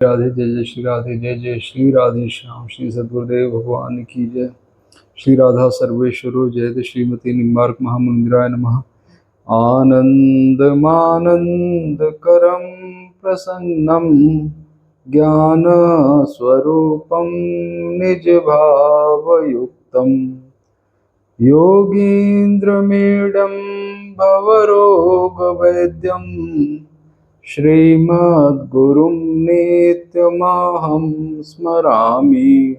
राधे जय जय श्री राधे जय जय श्री राधे श्याम श्री सद्गुरुदेव भगवान की जय। श्री राधा सर्वेश्वरो जयते श्रीमती निम्बार्क महामुनिंद्राय नमः। आनन्दमानन्दकरं प्रसन्नं ज्ञानस्वरूपं निजभावयुक्तं योगीन्द्रमीडं भवरोगवैद्यं श्रीमद्गुरुं नित्यमहं स्मरामि।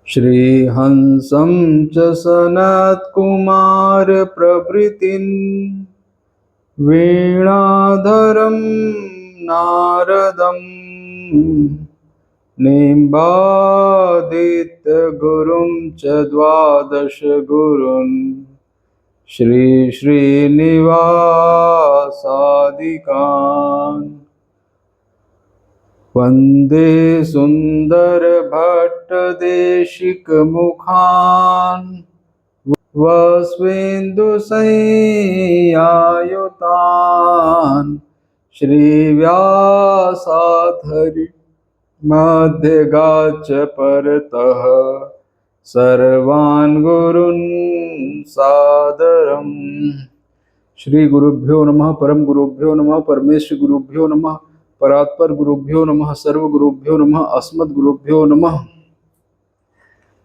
श्रीहंसं च सनत्कुमार प्रभृतिं वीणाधरं नारदं निम्बादित्यगुरुं च द्वादश गुरून् श्रीश्रीनिवासादिकान् वन्दे सुन्दरभट्टदेशिकमुखान् वस्वेन्दुसंयायुतान् श्रीव्यासाधरि मध्यगाच्च परतः सर्वान् गुरून् सादरम्। श्री गुरुभ्यो नमः परम गुरुभ्यो नमः परमेश्वर गुरुभ्यो नमः परात्पर गुरुभ्यो नमः सर्व गुरुभ्यो नमः अस्मद् गुरुभ्यो नमः।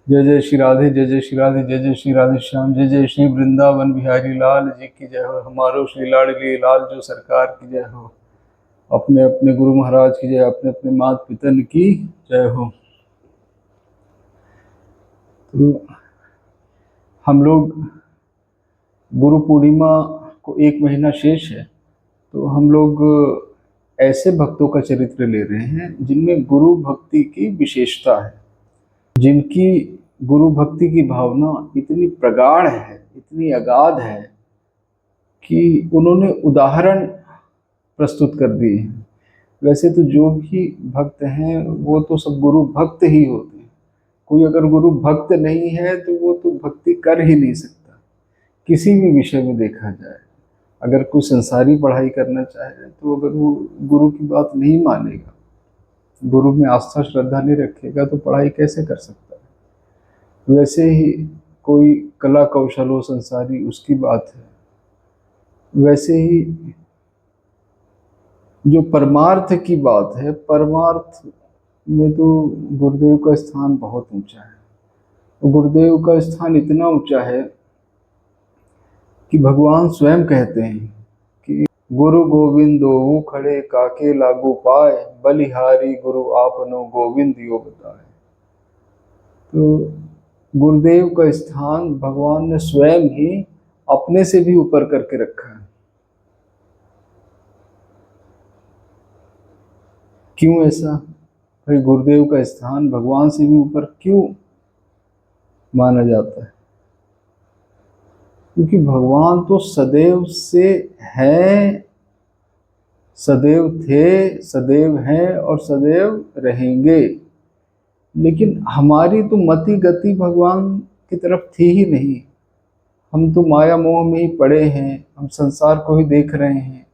जय जय श्री राधे जय जय श्री राधे जय जय श्री राधे श्याम जय जय श्री वृंदावन बिहारी लाल जी की जय हो। हमारो श्री लाडली लाल जो सरकार की जय हो। अपने अपने गुरु महाराज की जय, अपने अपने माता पिता की जय हो। तो हम लोग गुरु पूर्णिमा को एक महीना शेष है, तो हम लोग ऐसे भक्तों का चरित्र ले रहे हैं जिनमें गुरु भक्ति की विशेषता है, जिनकी गुरु भक्ति की भावना इतनी प्रगाढ़ है, इतनी अगाध है कि उन्होंने उदाहरण प्रस्तुत कर दिए हैं। वैसे तो जो भी भक्त हैं वो तो सब गुरु भक्त ही होते हैं। कोई अगर गुरु भक्त नहीं है तो वो तो भक्ति कर ही नहीं सकता। किसी भी विषय में देखा जाए, अगर कोई संसारी पढ़ाई करना चाहे तो अगर वो गुरु की बात नहीं मानेगा, गुरु में आस्था श्रद्धा नहीं रखेगा तो पढ़ाई कैसे कर सकता है। वैसे ही कोई कला कौशल हो संसारी, उसकी बात है। वैसे ही जो परमार्थ की बात है, परमार्थ में तो गुरुदेव का स्थान बहुत ऊंचा है। गुरुदेव का स्थान इतना ऊंचा है कि भगवान स्वयं कहते हैं कि गुरु गोविंदो खड़े काके लागू पाए, बलिहारी गुरु आपनो गोविंद यो बताए। तो गुरुदेव का स्थान भगवान ने स्वयं ही अपने से भी ऊपर करके रखा है। क्यों ऐसा? भाई गुरुदेव का स्थान भगवान से भी ऊपर क्यों माना जाता है? क्योंकि भगवान तो सदैव से हैं, सदैव थे, सदैव हैं और सदैव रहेंगे। लेकिन हमारी तो मति गति भगवान की तरफ थी ही नहीं। हम तो माया मोह में ही पड़े हैं, हम संसार को ही देख रहे हैं,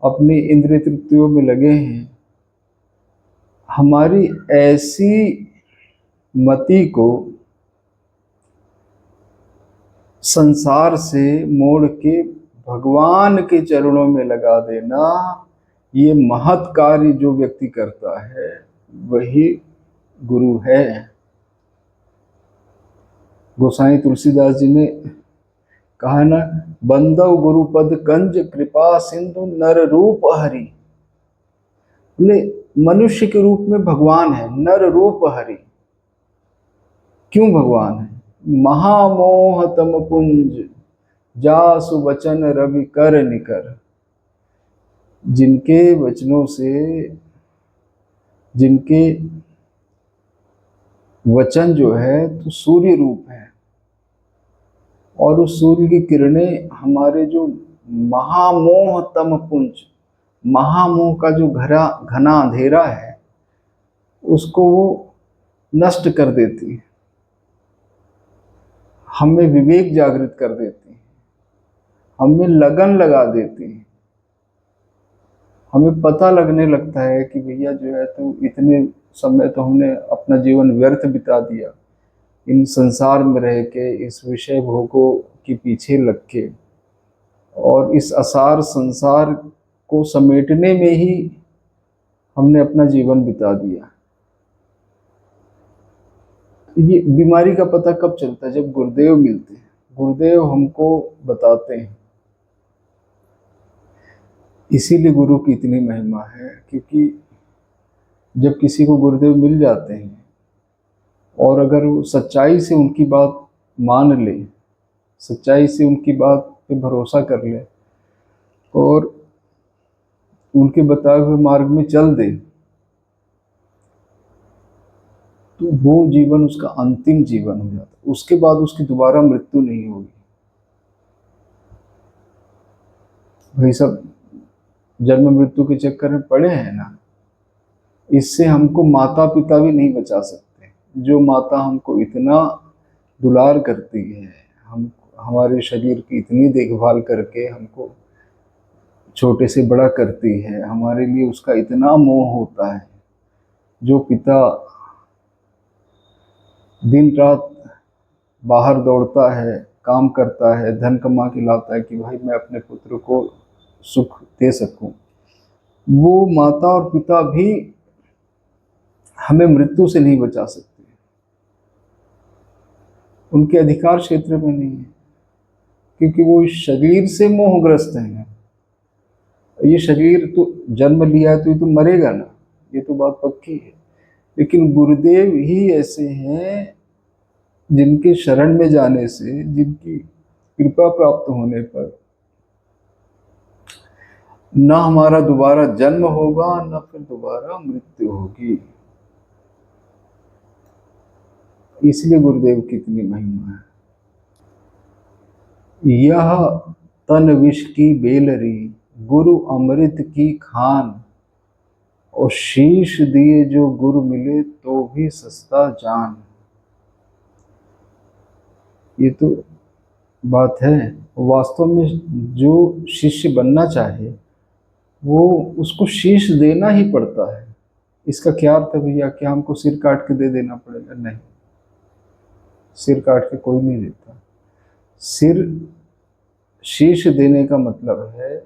अपनी इंद्रिय तृप्तियों में लगे हैं। हमारी ऐसी मति को संसार से मोड़ के भगवान के चरणों में लगा देना, ये महत् कार्य जो व्यक्ति करता है वही गुरु है। गोसाई तुलसीदास जी ने कहा ना, बंदव गुरुपद कंज कृपा सिंधु नर रूप हरि। बोले मनुष्य के रूप में भगवान है, नर रूप हरि। क्यों भगवान है? महामोह तम पुंज जासु वचन रवि कर निकर। जिनके वचनों से, जिनके वचन जो है तो सूर्य रूप है, और उस सूर्य की किरणें हमारे जो महामोह तम पुंज, महामोह का जो घना अंधेरा है उसको वो नष्ट कर देती है, हमें विवेक जागृत कर देती है, हमें लगन लगा देती है। हमें पता लगने लगता है कि भैया जो है तो इतने समय तो हमने अपना जीवन व्यर्थ बिता दिया इन संसार में रह के, इस विषय भोगों के पीछे लग के, और इस असार संसार को समेटने में ही हमने अपना जीवन बिता दिया। ये बीमारी का पता कब चलता है? जब गुरुदेव मिलते हैं, गुरुदेव हमको बताते हैं। इसीलिए गुरु की इतनी महिमा है, क्योंकि जब किसी को गुरुदेव मिल जाते हैं और अगर वो सच्चाई से उनकी बात मान ले, सच्चाई से उनकी बात पे भरोसा कर ले और उनके बताए हुए मार्ग में चल दे, तो वो जीवन उसका अंतिम जीवन हो जाता है। उसके बाद उसकी दोबारा मृत्यु नहीं होगी। भाई सब जन्म मृत्यु के चक्कर में पड़े हैं ना, इससे हमको माता पिता भी नहीं बचा सकते। जो माता हमको इतना दुलार करती है, हम हमारे शरीर की इतनी देखभाल करके हमको छोटे से बड़ा करती है, हमारे लिए उसका इतना मोह होता है। जो पिता दिन रात बाहर दौड़ता है, काम करता है, धन कमा के लाता है कि भाई मैं अपने पुत्र को सुख दे सकूं, वो माता और पिता भी हमें मृत्यु से नहीं बचा सकते। उनके अधिकार क्षेत्र में नहीं है, क्योंकि वो इस शरीर से मोहग्रस्त हैं। ये शरीर तो जन्म लिया है तो ये तो मरेगा ना, ये तो बात पक्की है। लेकिन गुरुदेव ही ऐसे हैं जिनके शरण में जाने से, जिनकी कृपा प्राप्त होने पर न हमारा दोबारा जन्म होगा, न फिर दोबारा मृत्यु होगी। इसलिए गुरुदेव की इतनी महिमा है। यह तन विष की बेलरी, गुरु अमृत की खान, और शीश दिए जो गुरु मिले तो भी सस्ता जान। ये तो बात है। वास्तव में जो शिष्य बनना चाहे वो उसको शीश देना ही पड़ता है। इसका क्या अर्थ है भैया? क्या हमको सिर काट के दे देना पड़ेगा? नहीं, सिर काट के कोई नहीं देता। सिर शीश देने का मतलब है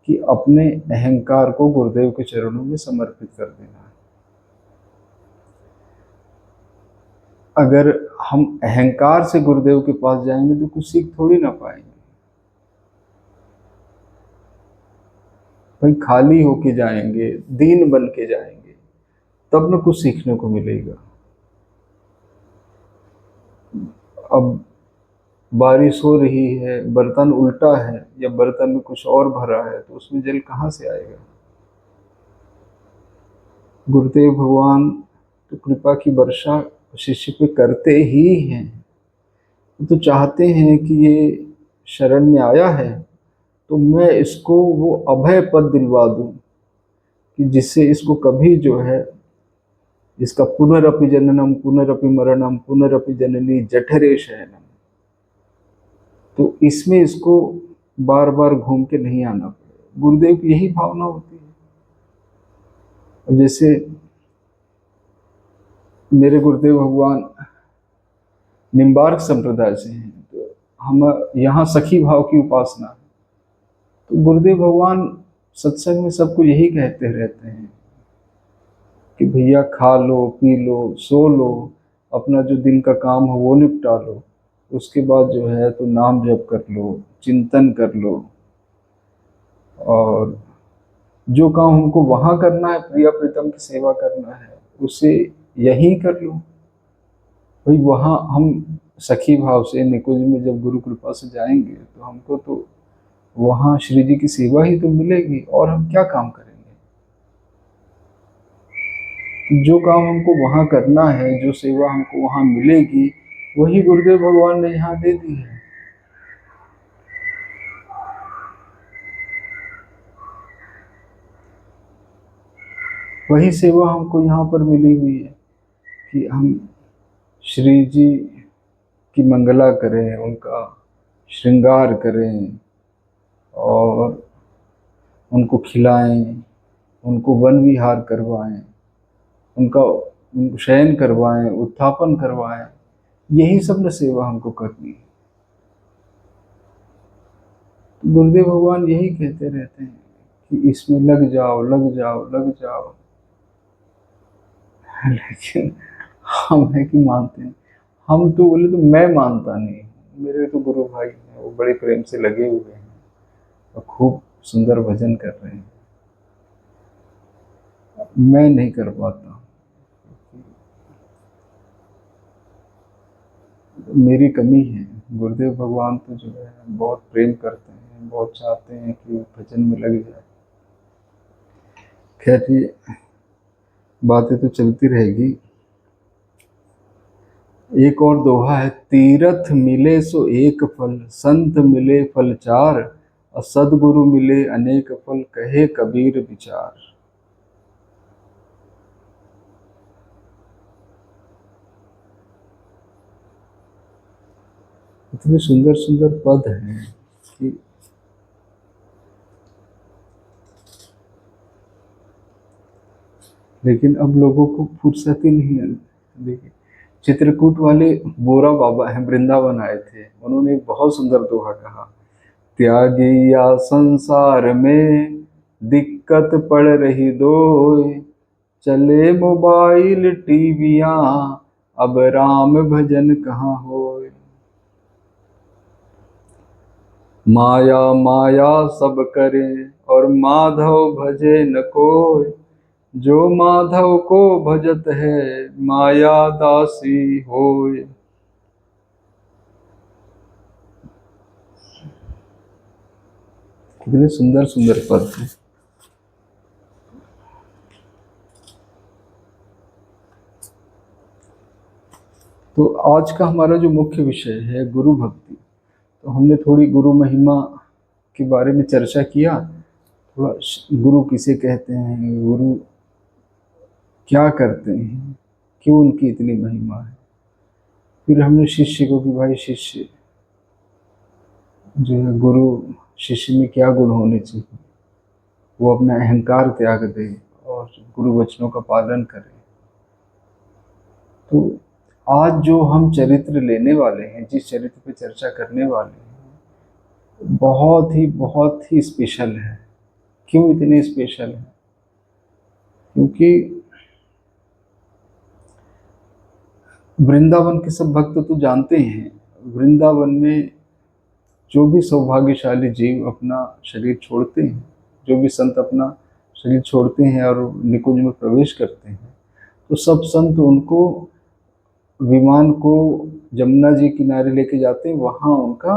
कि अपने अहंकार को गुरुदेव के चरणों में समर्पित कर देना। अगर हम अहंकार से गुरुदेव के पास जाएंगे तो कुछ सीख थोड़ी ना पाएंगे। भाई खाली होके जाएंगे, दीन बन के जाएंगे, तब न कुछ सीखने को मिलेगा। अब बारिश हो रही है, बर्तन उल्टा है या बर्तन में कुछ और भरा है, तो उसमें जल कहाँ से आएगा? गुरुदेव भगवान तो कृपा की वर्षा शिष्य पे करते ही हैं। तो चाहते हैं कि ये शरण में आया है तो मैं इसको वो अभय पद दिलवा दूं कि जिससे इसको कभी जो है इसका पुनरअपि जननम पुनरअपि मरणम पुनरअपि जननी जठरे शयनम, तो इसमें इसको बार बार घूम के नहीं आना पड़े। गुरुदेव की यही भावना होती है। अब जैसे मेरे गुरुदेव भगवान निम्बार्क संप्रदाय से हैं, तो हम यहाँ सखी भाव की उपासना है। तो गुरुदेव भगवान सत्संग में सबको यही कहते रहते हैं कि भैया खा लो, पी लो, सो लो, अपना जो दिन का काम हो वो निपटा लो, उसके बाद जो है तो नाम जप कर लो, चिंतन कर लो, और जो काम हमको वहाँ करना है, प्रिया प्रीतम की सेवा करना है, उसे यहीं कर लो। भाई वहाँ हम सखी भाव से निकुंज में जब गुरु कृपा से जाएंगे तो हमको तो वहाँ श्री जी की सेवा ही तो मिलेगी, और हम क्या काम करेंगे? जो काम हमको वहाँ करना है, जो सेवा हमको वहाँ मिलेगी, वही गुरुदेव भगवान ने यहाँ दे दी है। वही सेवा हमको यहाँ पर मिली हुई है कि हम श्री जी की मंगला करें, उनका श्रृंगार करें और उनको खिलाएं, उनको वन विहार करवाएं, उनका शयन करवाएं, उत्थापन करवाएं, यही सब न सेवा हमको करनी है। तो गुरुदेव भगवान यही कहते रहते हैं कि इसमें लग जाओ, लग जाओ, लग जाओ। लेकिन हम है कि मानते हैं? हम तो बोले तो मैं मानता नहीं, मेरे तो गुरु भाई हैं, वो बड़े प्रेम से लगे हुए हैं और खूब सुंदर भजन कर रहे हैं, मैं नहीं कर पाता। मेरी कमी है। गुरुदेव भगवान तो जो है बहुत प्रेम करते हैं, बहुत चाहते हैं कि भजन में लग जाए। खैर ये बातें तो चलती रहेगी। एक और दोहा है, तीरथ मिले सो एक फल, संत मिले फल चार, और सदगुरु मिले अनेक फल, कहे कबीर विचार। इतने सुंदर सुंदर पद हैं कि लेकिन अब लोगों को फुर्सत ही नहीं है। देखिए, चित्रकूट वाले बोरा बाबा हैं, वृंदावन आए थे, उन्होंने एक बहुत सुंदर दोहा कहा, त्यागी या संसार में दिक्कत पड़ रही दोय, चले मोबाइल टीवियां, अब राम भजन कहाँ होय। माया माया सब करे और माधव भजे न कोय, जो माधव को भजत है माया दासी होय। कितने सुंदर सुंदर पद हैं। तो आज का हमारा जो मुख्य विषय है गुरु भक्ति, तो हमने थोड़ी गुरु महिमा के बारे में चर्चा किया, थोड़ा गुरु किसे कहते हैं, गुरु क्या करते हैं, क्यों उनकी इतनी महिमा है। फिर हमने शिष्य को कि भाई शिष्य जो है, गुरु शिष्य में क्या गुण होने चाहिए, वो अपना अहंकार त्याग दे और गुरु वचनों का पालन करे। तो आज जो हम चरित्र लेने वाले हैं, जिस चरित्र पे चर्चा करने वाले हैं, बहुत ही स्पेशल है। क्यों इतने स्पेशल है? क्योंकि वृंदावन के सब भक्त तो जानते हैं, वृंदावन में जो भी सौभाग्यशाली जीव अपना शरीर छोड़ते हैं, जो भी संत अपना शरीर छोड़ते हैं और निकुंज में प्रवेश करते हैं, तो सब संत उनको विमान को जमुना जी किनारे लेके जाते हैं, वहाँ उनका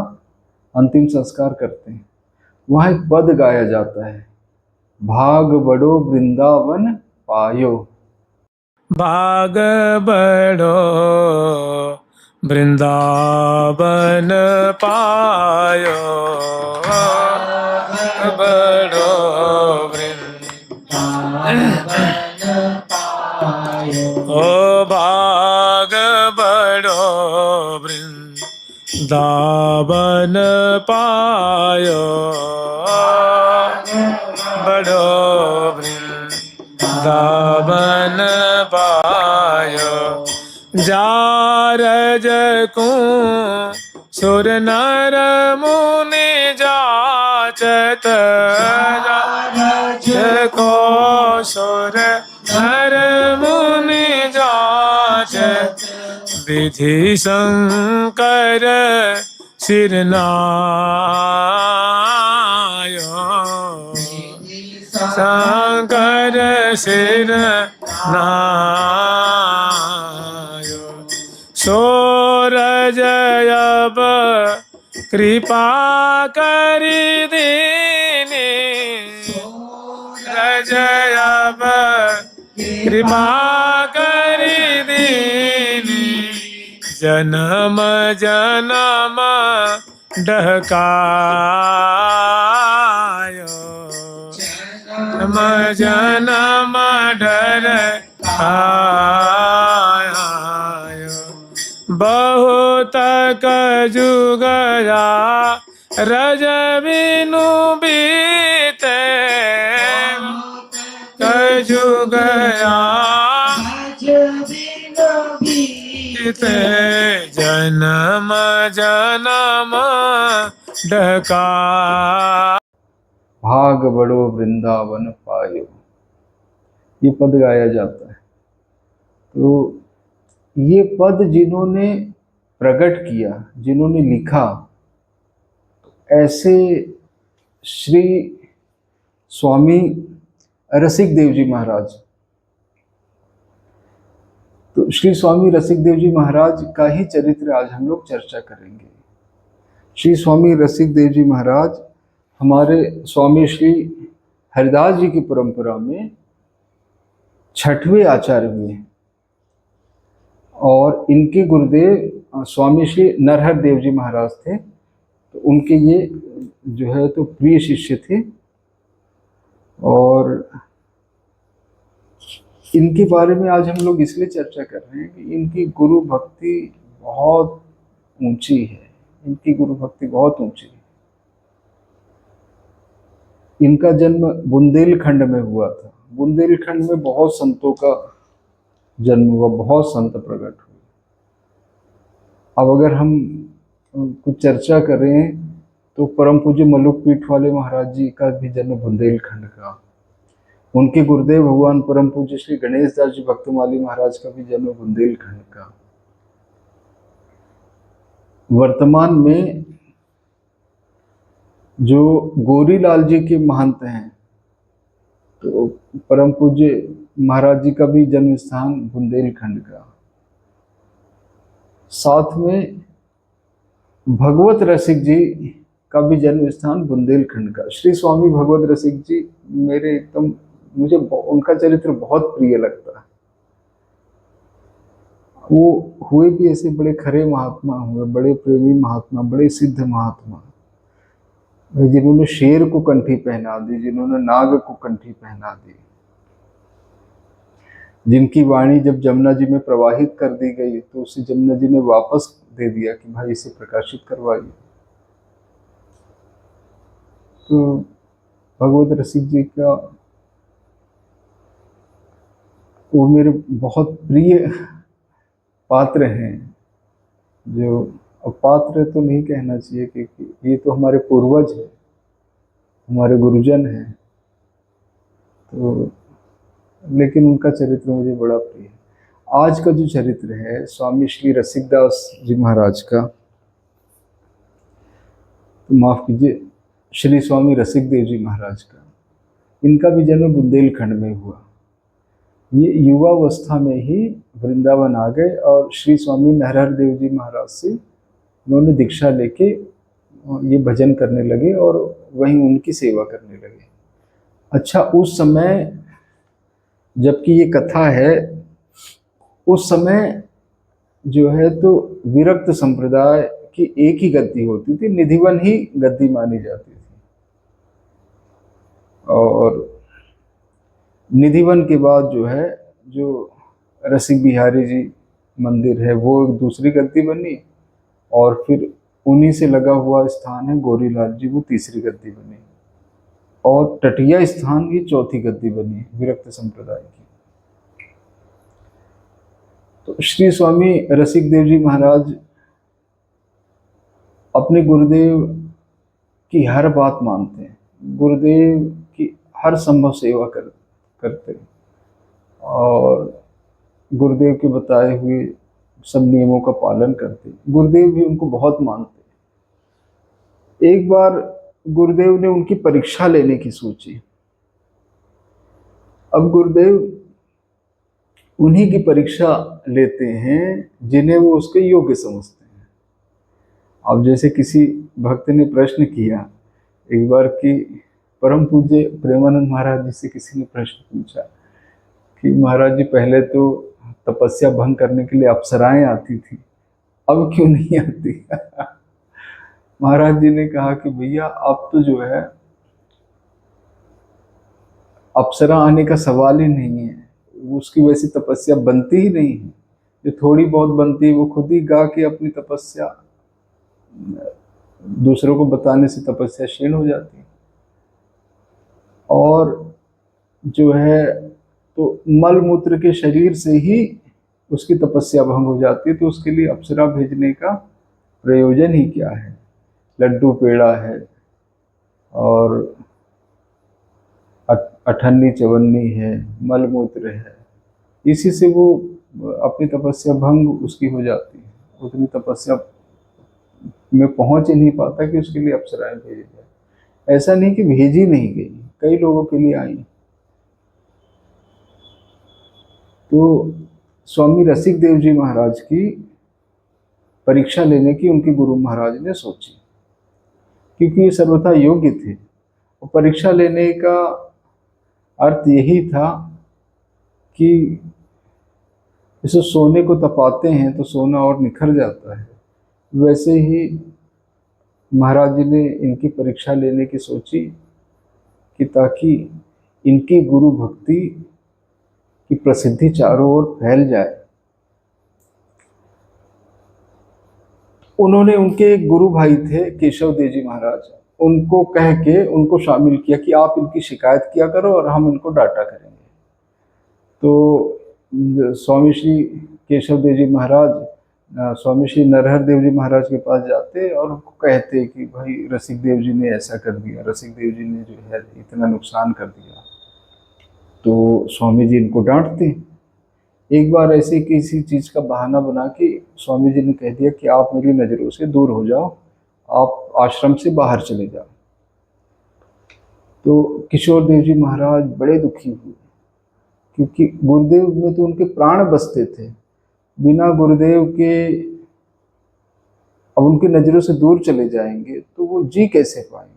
अंतिम संस्कार करते हैं। वहाँ एक पद गाया जाता है, भाग बड़ो वृंदावन पायो। भाग बड़ो वृंदावन पायो, बड़ो वृंदावन पायो, ओ भाग बड़ो वृंदावन पायो, बड़ो वृंदावन पायो। जारज को सुर नर मुनि जाचत, जारज को सुर नर मुनि जाचत, विधि शंकर सिरनायो, शंकर सिर नायो। सूरज अब कृपा करी दीनी, सूरज अब कृपा करी दीनी, जन्म जन्म डहकायो, जन्म जन्म डर आयो। बहुत जुगया रज बिनु बीते, गया ते जन्म जन्म ढका। भाग बड़ो वृंदावन पायो, ये पद गाया जाता है। तो ये पद जिन्होंने प्रकट किया, जिन्होंने लिखा, ऐसे श्री स्वामी रसिक देव जी महाराज। तो श्री स्वामी रसिक देव जी महाराज का ही चरित्र आज हम लोग चर्चा करेंगे। श्री स्वामी रसिक देव जी महाराज हमारे स्वामी श्री हरिदास जी की परंपरा में छठवें आचार्य हुए और इनके गुरुदेव स्वामी श्री नरहर देव जी महाराज थे। तो उनके ये जो है तो प्रिय शिष्य थे और इनके बारे में आज हम लोग इसलिए चर्चा कर रहे हैं कि इनकी गुरु भक्ति बहुत ऊंची है। इनकी गुरु भक्ति बहुत ऊंची है। इनका जन्म बुंदेलखंड में हुआ था। बुंदेलखंड में बहुत संतों का जन्म हुआ, बहुत संत प्रकट हुए। अब अगर हम कुछ चर्चा करें तो परम पूज्य मलुक पीठ वाले महाराज जी का भी जन्म बुंदेलखंड का। उनके गुरुदेव भगवान परम पूज्य श्री गणेश दास जी भक्तमाली महाराज का भी जन्म बुंदेलखंड का। वर्तमान में जो गोरीलाल जी के महंत हैं, तो परम पूज्य महाराज जी का भी जन्म स्थान बुंदेलखंड का। साथ में भगवत रसिक जी का भी जन्म स्थान बुंदेलखंड का। श्री स्वामी भगवत रसिक जी मेरे एकदम, मुझे उनका चरित्र बहुत प्रिय लगता है। वो हुए भी ऐसे बड़े खरे महात्मा हुए, बड़े प्रेमी महात्मा, बड़े सिद्ध महात्मा, जिन्होंने शेर को कंठी पहना दी, जिन्होंने नाग को कंठी पहना दी, जिनकी वाणी जब जमुना जी में प्रवाहित कर दी गई तो उसे जमुना जी ने वापस दे दिया कि भाई इसे प्रकाशित करवाइए। तो भगवत रसिक जी का वो मेरे बहुत प्रिय पात्र हैं। जो पात्र तो नहीं कहना चाहिए क्योंकि ये तो हमारे पूर्वज हैं, हमारे गुरुजन हैं। तो लेकिन उनका चरित्र मुझे बड़ा प्रिय है। आज का जो चरित्र है स्वामी श्री रसिकदास जी महाराज का, तो माफ कीजिए श्री स्वामी रसिक देव जी महाराज का, इनका भी जन्म बुंदेलखंड में हुआ। ये युवावस्था में ही वृंदावन आ गए और श्री स्वामी नरहर देव जी महाराज से उन्होंने दीक्षा लेके ये भजन करने लगे और वहीं उनकी सेवा करने लगे। अच्छा, उस समय जबकि ये कथा है, उस समय जो है तो विरक्त संप्रदाय की एक ही गद्दी होती थी, निधिवन ही गद्दी मानी जाती थी। और निधिवन के बाद जो है, जो रसिक बिहारी जी मंदिर है वो एक दूसरी गद्दी बनी और फिर उन्हीं से लगा हुआ स्थान है गोरीलाल जी, वो तीसरी गद्दी बनी और टटिया स्थान की चौथी गद्दी बनी विरक्त संप्रदाय की। तो श्री स्वामी रसिक देव जी महाराज अपने गुरुदेव की हर बात मानते हैं, गुरुदेव की हर संभव सेवा करते हैं और गुरुदेव के बताए हुए सब नियमों का पालन करते हैं। गुरुदेव भी उनको बहुत मानते हैं। एक बार गुरुदेव ने उनकी परीक्षा लेने की सोची। अब गुरुदेव उन्हीं की परीक्षा लेते हैं जिन्हें वो उसके योग्य समझते हैं। अब जैसे किसी भक्त ने प्रश्न किया एक बार कि परम पूज्य प्रेमानंद महाराज जी से किसी ने प्रश्न पूछा कि महाराज जी पहले तो तपस्या भंग करने के लिए अप्सराएं आती थी, अब क्यों नहीं आती? महाराज जी ने कहा कि भैया अब तो जो है अप्सरा आने का सवाल ही नहीं है, उसकी वैसी तपस्या बनती ही नहीं है। जो थोड़ी बहुत बनती है वो खुद ही गा के अपनी तपस्या दूसरों को बताने से तपस्या क्षीण हो जाती है। और जो है तो मल मूत्र के शरीर से ही उसकी तपस्या भंग हो जाती है। तो उसके लिए अप्सरा भेजने का प्रयोजन ही क्या है? लड्डू पेड़ा है और अठन्नी चवन्नी है, मल मूत्र है, इसी से वो अपनी तपस्या भंग उसकी हो जाती है। उतनी तपस्या में पहुंच ही नहीं पाता कि उसके लिए अप्सराएं भेजी जाए। ऐसा नहीं कि भेजी नहीं गई, कई लोगों के लिए आई। तो स्वामी रसिक देव जी महाराज की परीक्षा लेने की उनके गुरु महाराज ने सोची, क्योंकि ये सर्वथा योग्य थे। और परीक्षा लेने का अर्थ यही था कि जैसे सोने को तपाते हैं तो सोना और निखर जाता है, वैसे ही महाराज जी ने इनकी परीक्षा लेने की सोची कि ताकि इनकी गुरु भक्ति की प्रसिद्धि चारों ओर फैल जाए। उन्होंने उनके एक गुरु भाई थे केशव देव जी महाराज, उनको कह के उनको शामिल किया कि आप इनकी शिकायत किया करो और हम इनको डांटा करेंगे। तो स्वामी श्री केशव देव जी महाराज स्वामी श्री नरहर देव जी महाराज के पास जाते और उनको कहते कि भाई रसिक देव जी ने ऐसा कर दिया, रसिक देव जी ने जो है इतना नुकसान कर दिया। तो स्वामी जी इनको डांटते। एक बार ऐसे किसी चीज़ का बहाना बना के स्वामी जी ने कह दिया कि आप मेरी नज़रों से दूर हो जाओ, आप आश्रम से बाहर चले जाओ। तो किशोर देव जी महाराज बड़े दुखी हुए, क्योंकि गुरुदेव में तो उनके प्राण बसते थे। बिना गुरुदेव के अब उनकी नज़रों से दूर चले जाएंगे तो वो जी कैसे पाएंगे?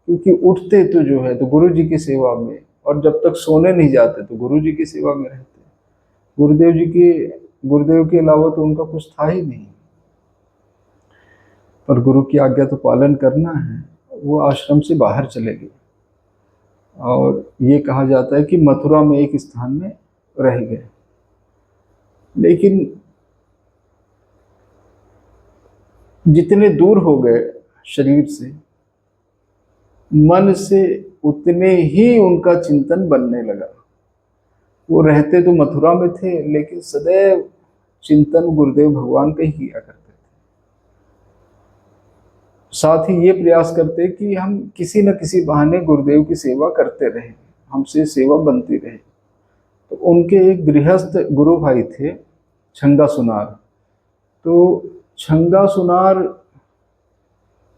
क्योंकि उठते तो जो है तो गुरु जी की सेवा में, और जब तक सोने नहीं जाते तो गुरु जी की सेवा में रहते। गुरुदेव के अलावा तो उनका कुछ था ही नहीं। पर गुरु की आज्ञा तो पालन करना है। वो आश्रम से बाहर चले गए और ये कहा जाता है कि मथुरा में एक स्थान में रह गए। लेकिन जितने दूर हो गए शरीर से, मन से उतने ही उनका चिंतन बनने लगा। वो रहते तो मथुरा में थे, लेकिन सदैव चिंतन गुरुदेव भगवान का ही किया करते थे। साथ ही ये प्रयास करते कि हम किसी न किसी बहाने गुरुदेव की सेवा करते रहे, हमसे सेवा बनती रहे। तो उनके एक गृहस्थ गुरु भाई थे छंगा सुनार। तो छंगा सुनार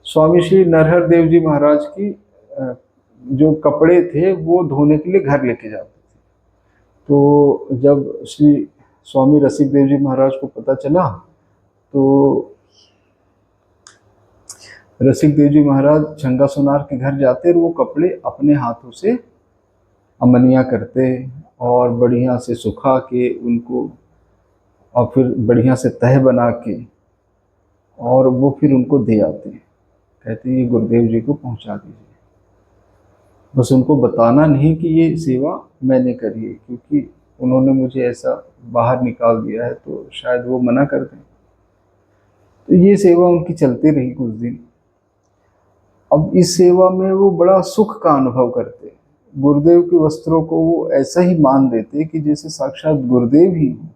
स्वामी श्री नरहर देव जी महाराज की जो कपड़े थे वो धोने के लिए घर लेके जाते थे। तो जब श्री स्वामी रसिक देव जी महाराज को पता चला तो रसिक देव जी महाराज छंगा सुनार के घर जाते और वो कपड़े अपने हाथों से अमनिया करते और बढ़िया से सुखा के उनको, और फिर बढ़िया से तह बना के, और वो फिर उनको दे आते। कहते ये गुरुदेव जी को पहुंचा दीजिए। बस उनको बताना नहीं कि ये सेवा मैंने करी है, क्योंकि उन्होंने मुझे ऐसा बाहर निकाल दिया है तो शायद वो मना कर दें। तो ये सेवा उनकी चलती रही कुछ दिन। अब इस सेवा में वो बड़ा सुख का अनुभव करते। गुरुदेव के वस्त्रों को वो ऐसा ही मान लेते कि जैसे साक्षात गुरुदेव ही हो।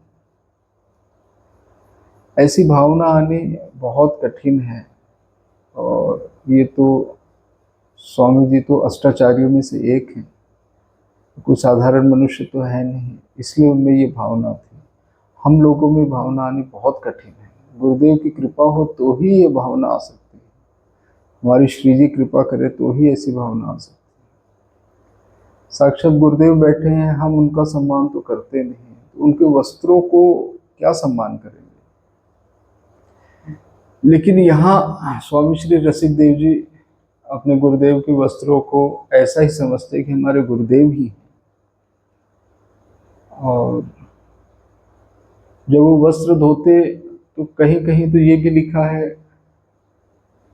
ऐसी भावना आनी बहुत कठिन है, और ये तो स्वामी जी तो अष्टाचार्यों में से एक हैं, कोई साधारण मनुष्य तो है नहीं, इसलिए उनमें ये भावना थी। हम लोगों में भावना आनी बहुत कठिन है। गुरुदेव की कृपा हो तो ही ये भावना आ सकती है। हमारी श्री जी कृपा करे तो ही ऐसी भावना आ सकती है। साक्षात गुरुदेव बैठे हैं, हम उनका सम्मान तो करते नहीं, तो उनके वस्त्रों को क्या सम्मान करेंगे। लेकिन यहाँ स्वामी श्री रसिक देव जी अपने गुरुदेव के वस्त्रों को ऐसा ही समझते कि हमारे गुरुदेव ही हैं। और जब वो वस्त्र धोते तो कहीं कहीं तो ये भी लिखा है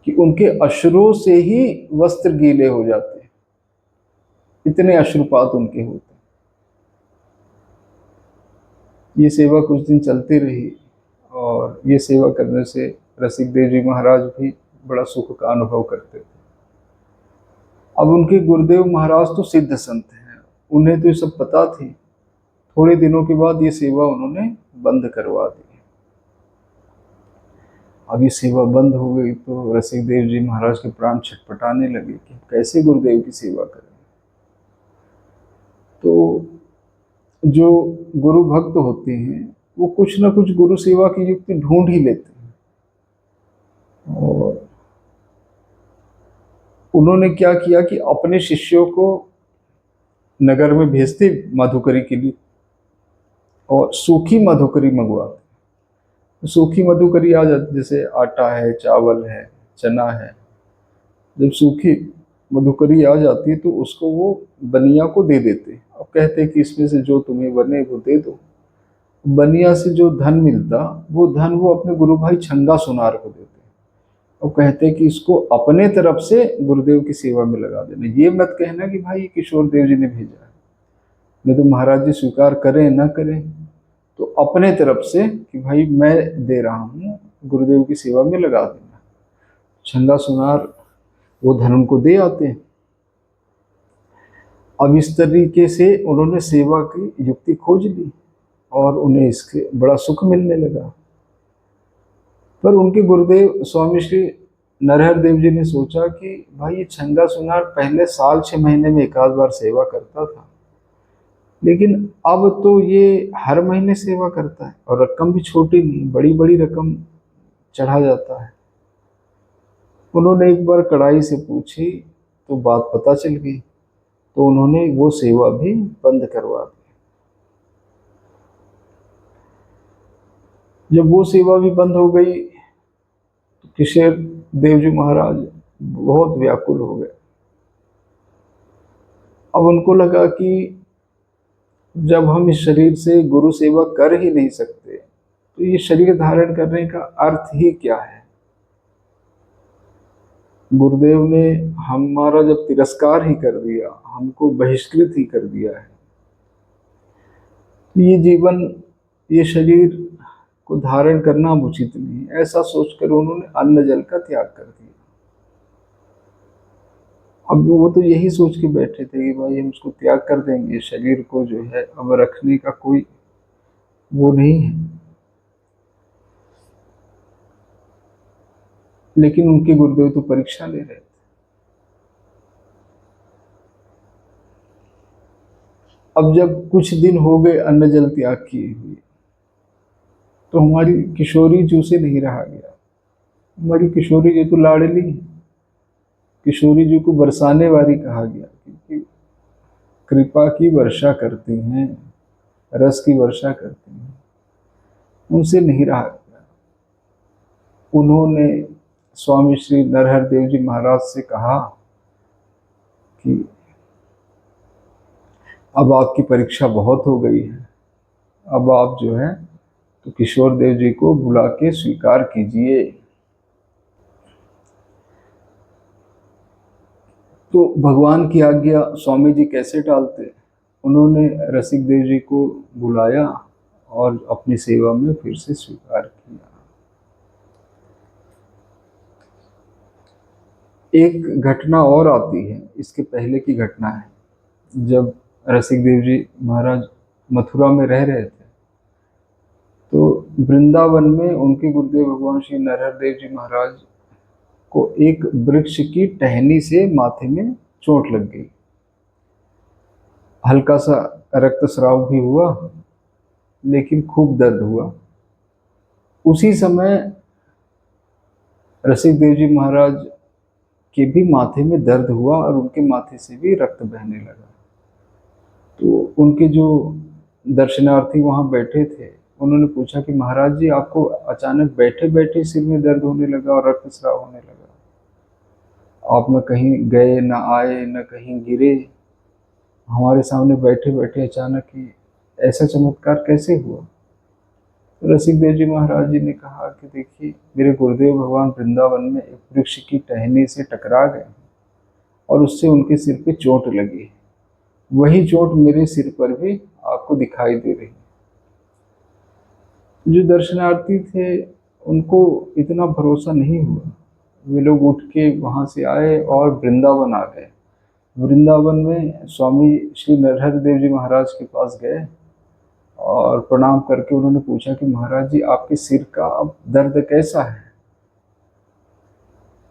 कि उनके अश्रुओं से ही वस्त्र गीले हो जाते, इतने अश्रुपात उनके होते। ये सेवा कुछ दिन चलती रही, और ये सेवा करने से रसिक देव जी महाराज भी बड़ा सुख का अनुभव करते थे। अब उनके गुरुदेव महाराज तो सिद्ध संत हैं, उन्हें तो ये सब पता थी थोड़े दिनों के बाद ये सेवा उन्होंने बंद करवा दी। अब ये सेवा बंद हो गई तो रसिकदेव जी महाराज के प्राण छटपटाने लगे कि कैसे गुरुदेव की सेवा करें। तो जो गुरु भक्त होते हैं वो कुछ ना कुछ गुरु सेवा की युक्ति ढूंढ ही लेते हैं। और उन्होंने क्या किया कि अपने शिष्यों को नगर में भेजते मधुकरी के लिए और सूखी मधुकरी मंगवाते। सूखी मधुकरी आ जाती, जैसे आटा है, चावल है, चना है। जब सूखी मधुकरी आ जाती है तो उसको वो बनिया को दे देते। अब कहते कि इसमें से जो तुम्हें बने वो दे दो। बनिया से जो धन मिलता वो धन वो अपने गुरु भाई छंगा सुनार को देते और कहते कि इसको अपने तरफ से गुरुदेव की सेवा में लगा देना। ये मत कहना कि भाई किशोर देव जी ने भेजा है, नहीं तो महाराज जी स्वीकार करें ना करें, तो अपने तरफ से कि भाई मैं दे रहा हूँ, गुरुदेव की सेवा में लगा देना। छंगा सुनार वो धन उनको दे आते हैं। अब इस तरीके से उन्होंने सेवा की युक्ति खोज ली और उन्हें इसके बड़ा सुख मिलने लगा। पर उनके गुरुदेव स्वामी श्री नरहर देव जी ने सोचा कि भाई ये छंगा सुनार पहले साल 6 महीने में एक आध बार सेवा करता था, लेकिन अब तो ये हर महीने सेवा करता है और रकम भी छोटी नहीं, बड़ी बड़ी रकम चढ़ा जाता है। उन्होंने एक बार कड़ाई से पूछी तो बात पता चल गई, तो उन्होंने वो सेवा भी बंद करवा दी। जब वो सेवा भी बंद हो गई तो किशोर देव जी महाराज बहुत व्याकुल हो गए। अब उनको लगा कि जब हम इस शरीर से गुरु सेवा कर ही नहीं सकते तो ये शरीर धारण करने का अर्थ ही क्या है। गुरुदेव ने हमारा जब तिरस्कार ही कर दिया, हमको बहिष्कृत ही कर दिया है, ये जीवन, ये शरीर को धारण करना उचित नहीं। ऐसा सोचकर उन्होंने अन्न जल का त्याग कर दिया। अब वो तो यही सोच के बैठे थे कि भाई हम उसको त्याग कर देंगे, शरीर को जो है अब रखने का कोई वो नहीं है। लेकिन उनके गुरुदेव तो परीक्षा ले रहे थे। अब जब कुछ दिन हो गए अन्न जल त्याग किए हुए, तो हमारी किशोरी जी से नहीं रहा गया। हमारी किशोरी जी तो लाडली है, किशोरी जी को बरसाने वाली कहा गया, क्योंकि कृपा की वर्षा करती हैं, रस की वर्षा करती हैं, उनसे नहीं रहा गया। उन्होंने स्वामी श्री नरहर देव जी महाराज से कहा कि अब आपकी परीक्षा बहुत हो गई है, अब आप जो है तो किशोर देव जी को बुला के स्वीकार कीजिए। तो भगवान की आज्ञा स्वामी जी कैसे टालते। उन्होंने रसिक देव जी को बुलाया और अपनी सेवा में फिर से स्वीकार किया। एक घटना और आती है, इसके पहले की घटना है। जब रसिक देव जी महाराज मथुरा में रह रहे थे तो वृंदावन में उनके गुरुदेव भगवान श्री नरहर देव जी महाराज को एक वृक्ष की टहनी से माथे में चोट लग गई। हल्का सा रक्तस्राव भी हुआ, लेकिन खूब दर्द हुआ। उसी समय रसिक देव जी महाराज के भी माथे में दर्द हुआ और उनके माथे से भी रक्त बहने लगा। तो उनके जो दर्शनार्थी वहाँ बैठे थे उन्होंने पूछा कि महाराज जी आपको अचानक बैठे बैठे सिर में दर्द होने लगा और रक्तस्राव होने लगा, आप न कहीं गए न आए न कहीं गिरे, हमारे सामने बैठे बैठे अचानक ही ऐसा चमत्कार कैसे हुआ। तो रसिक देव जी महाराज जी ने कहा कि देखिए, मेरे गुरुदेव भगवान वृंदावन में एक वृक्ष की टहनी से टकरा गए और उससे उनके सिर पे चोट लगी। वही चोट मेरे सिर पर भी आपको दिखाई दे रही। जो दर्शनार्थी थे उनको इतना भरोसा नहीं हुआ, वे लोग उठ के वहाँ से आए और वृंदावन आ गए। वृंदावन में स्वामी श्री नरहर देव जी महाराज के पास गए और प्रणाम करके उन्होंने पूछा कि महाराज जी आपके सिर का अब दर्द कैसा है।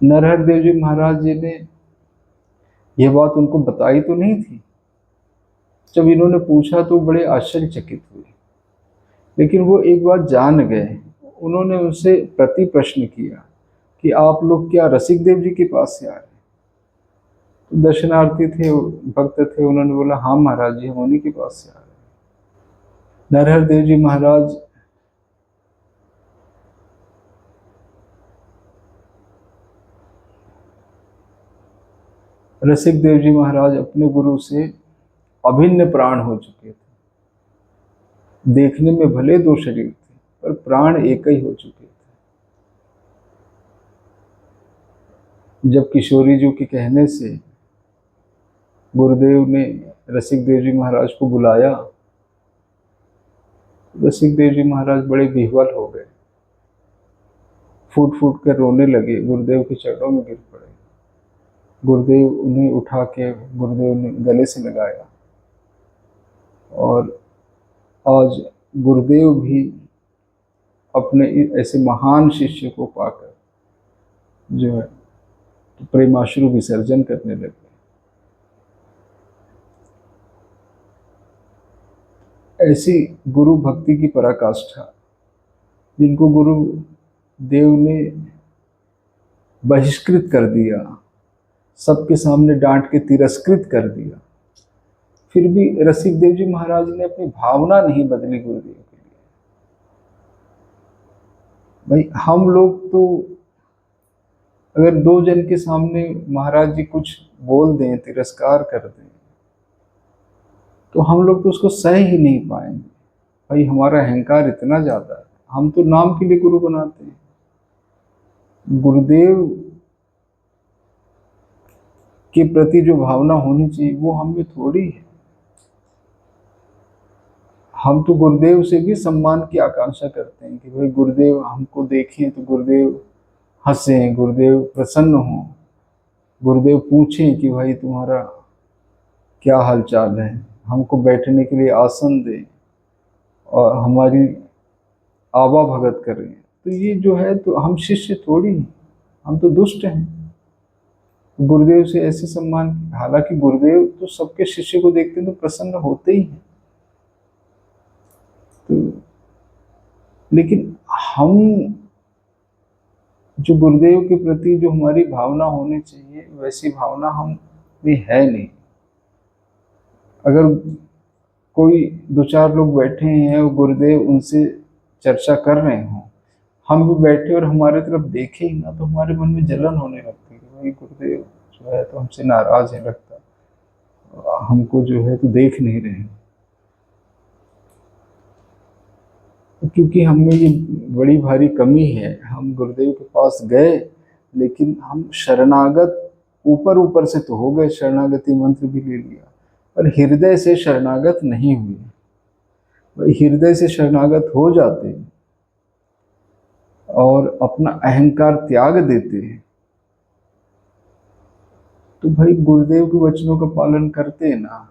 नरहर देव जी महाराज जी ने यह बात उनको बताई तो नहीं थी। जब इन्होंने पूछा तो बड़े आश्चर्यचकित हुए, लेकिन वो एक बात जान गए। उन्होंने उनसे प्रति प्रश्न किया कि आप लोग क्या रसिक देव जी के पास से आ रहे? तो दर्शनार्थी थे, भक्त थे, उन्होंने बोला हाँ महाराज जी हम उन्हीं के पास से आ रहे हैं। नरहर देव जी महाराज रसिक देव जी महाराज अपने गुरु से अभिन्न प्राण हो चुके थे। देखने में भले दो शरीर थे पर प्राण एक ही हो चुके थे। जब किशोरी जी के कहने से गुरुदेव ने रसिक देव जी महाराज को बुलाया, रसिक देव जी महाराज बड़े विह्वल हो गए, फूट फूट कर रोने लगे, गुरुदेव के चरणों में गिर पड़े। गुरुदेव उन्हें उठा के गुरुदेव ने गले से लगाया और आज गुरुदेव भी अपने ऐसे महान शिष्य को पाकर जो है प्रेमाश्रु विसर्जन करने लगे। ऐसी गुरु भक्ति की पराकाष्ठा, जिनको गुरु देव ने बहिष्कृत कर दिया, सबके सामने डांट के तिरस्कृत कर दिया, फिर भी रसिक देव जी महाराज ने अपनी भावना नहीं बदली गुरुदेव के लिए। भाई हम लोग तो अगर दो जन के सामने महाराज जी कुछ बोल दें, तिरस्कार कर दें, तो हम लोग तो उसको सह ही नहीं पाएंगे। भाई हमारा अहंकार इतना ज्यादा है, हम तो नाम के लिए गुरु बनाते हैं। गुरुदेव के प्रति जो भावना होनी चाहिए वो हम में थोड़ी है। हम तो गुरुदेव से भी सम्मान की आकांक्षा करते हैं कि भाई गुरुदेव हमको देखें तो गुरुदेव हंसें, गुरुदेव प्रसन्न हों, गुरुदेव पूछें कि भाई तुम्हारा क्या हालचाल है, हमको बैठने के लिए आसन दें और हमारी आवा भगत करें। तो ये जो है तो हम शिष्य थोड़ी हैं, हम तो दुष्ट हैं। गुरुदेव से ऐसे सम्मान, हालांकि गुरुदेव तो सबके शिष्य को देखते हैं तो प्रसन्न होते ही हैं, तो लेकिन हम जो गुरुदेव के प्रति जो हमारी भावना होनी चाहिए वैसी भावना हम भी है नहीं। अगर कोई दो चार लोग बैठे हैं और गुरुदेव उनसे चर्चा कर रहे हों, हम भी बैठे और हमारे तरफ देखे ही ना, तो हमारे मन में जलन होने लगती है कि भाई गुरुदेव जो है तो हमसे नाराज है, लगता हमको जो है तो देख नहीं रहे हैं। क्योंकि हम में ये बड़ी भारी कमी है, हम गुरुदेव के पास गए लेकिन हम शरणागत ऊपर ऊपर से तो हो गए, शरणागति मंत्र भी ले लिया, पर हृदय से शरणागत नहीं हुए। भाई हृदय से शरणागत हो जाते और अपना अहंकार त्याग देते तो भाई गुरुदेव के वचनों का पालन करते ना,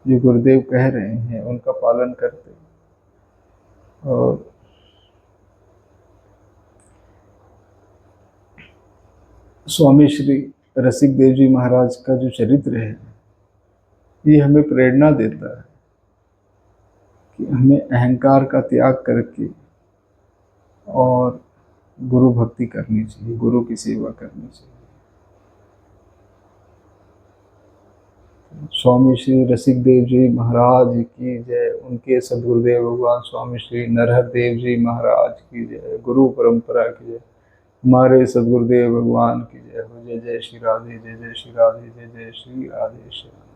जो गुरुदेव कह रहे हैं उनका पालन करते। और स्वामी श्री रसिक देव जी महाराज का जो चरित्र है ये हमें प्रेरणा देता है कि हमें अहंकार का त्याग करके और गुरु भक्ति करनी चाहिए, गुरु की सेवा करनी चाहिए। स्वामी श्री रसिक देव जी महाराज की जय, उनके सदगुरुदेव भगवान स्वामी श्री नरहर देव जी महाराज की जय, गुरु परंपरा की जय, हमारे सदगुरुदेव भगवान की जय हो। जय जय श्री राधे, जय जय श्री राधे, जय जय श्री राधे श्याम।